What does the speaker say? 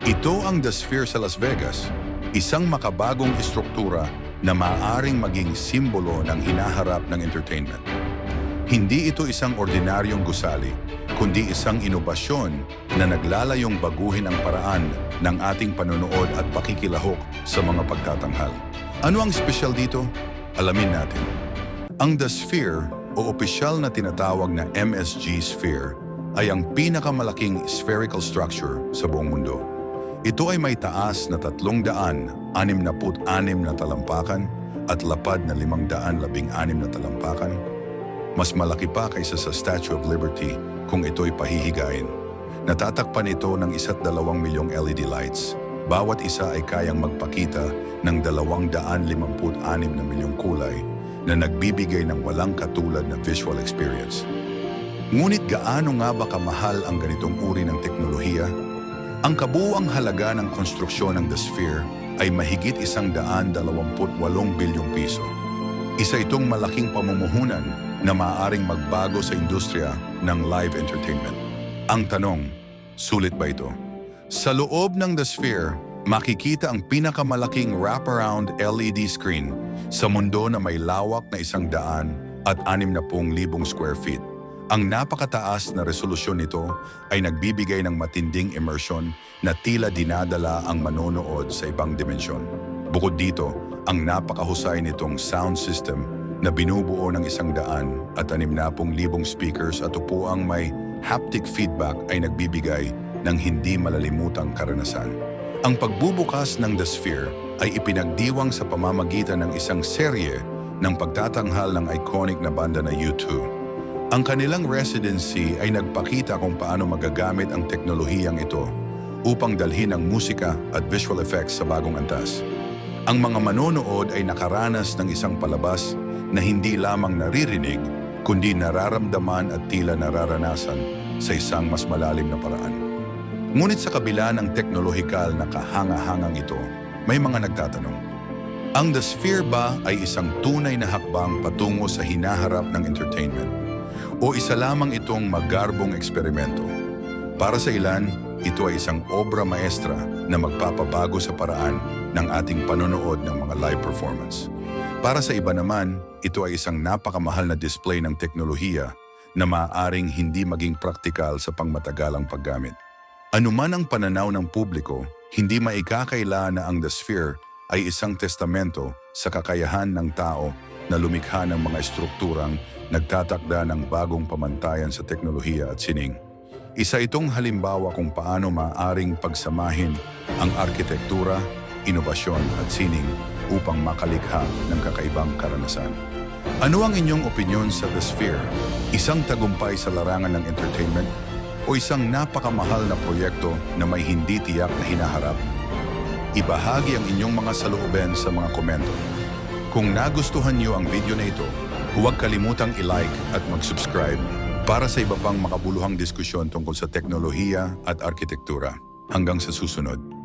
Ito ang The Sphere sa Las Vegas, isang makabagong istruktura na maaaring maging simbolo ng hinaharap ng entertainment. Hindi ito isang ordinaryong gusali, kundi isang inobasyon na naglalayong baguhin ang paraan ng ating panonood at pakikilahok sa mga pagtatanghal. Ano ang espesyal dito? Alamin natin. Ang The Sphere o opisyal na tinatawag na MSG Sphere ay ang pinakamalaking spherical structure sa buong mundo. Ito ay may taas na 366 na talampakan at lapad na 516 na talampakan. Mas malaki pa kaysa sa Statue of Liberty kung ito'y pahihigain. Natatakpan ito ng 1.2 milyong LED lights. Bawat isa ay kayang magpakita ng 256 na milyong kulay na nagbibigay ng walang katulad na visual experience. Ngunit gaano nga ba kamahal ang ganitong uri ng teknolohiya? Ang kabuuang halaga ng konstruksyon ng The Sphere ay mahigit 128 bilyong piso. Isa itong malaking pamumuhunan na maaaring magbago sa industriya ng live entertainment. Ang tanong, sulit ba ito? Sa loob ng The Sphere, makikita ang pinakamalaking wraparound LED screen sa mundo na may lawak na 160,000 square feet. Ang napakataas na resolusyon nito ay nagbibigay ng matinding immersion na tila dinadala ang manonood sa ibang dimensyon. Bukod dito, ang napakahusay nitong sound system na binubuo ng 160,000 speakers at upuang may haptic feedback ay nagbibigay ng hindi malalimutang karanasan. Ang pagbubukas ng The Sphere ay ipinagdiwang sa pamamagitan ng isang serye ng pagtatanghal ng iconic na banda na U2. Ang kanilang residency ay nagpakita kung paano magagamit ang teknolohiyang ito upang dalhin ang musika at visual effects sa bagong antas. Ang mga manonood ay nakaranas ng isang palabas na hindi lamang naririnig, kundi nararamdaman at tila nararanasan sa isang mas malalim na paraan. Ngunit sa kabila ng teknolohikal na kahanga-hangang ito, may mga nagtatanong. Ang The Sphere ba ay isang tunay na hakbang patungo sa hinaharap ng entertainment? O isa lamang itong magarbong eksperimento? Para sa ilan, ito ay isang obra maestra na magpapabago sa paraan ng ating panonood ng mga live performance. Para sa iba naman, ito ay isang napakamahal na display ng teknolohiya na maaaring hindi maging praktikal sa pangmatagalang paggamit. Anuman ang pananaw ng publiko, hindi maikakaila na ang The Sphere ay isang testamento sa kakayahan ng tao na lumikha ng mga estrukturang nagtatakda ng bagong pamantayan sa teknolohiya at sining. Isa itong halimbawa kung paano maaaring pagsamahin ang arkitektura, inobasyon at sining upang makalikha ng kakaibang karanasan. Ano ang inyong opinyon sa The Sphere? Isang tagumpay sa larangan ng entertainment o isang napakamahal na proyekto na may hindi tiyak na hinaharap? Ibahagi ang inyong mga saloobin sa mga komento. Kung nagustuhan niyo ang video na ito, huwag kalimutang i-like at mag-subscribe para sa iba pang makabuluhang diskusyon tungkol sa teknolohiya at arkitektura. Hanggang sa susunod.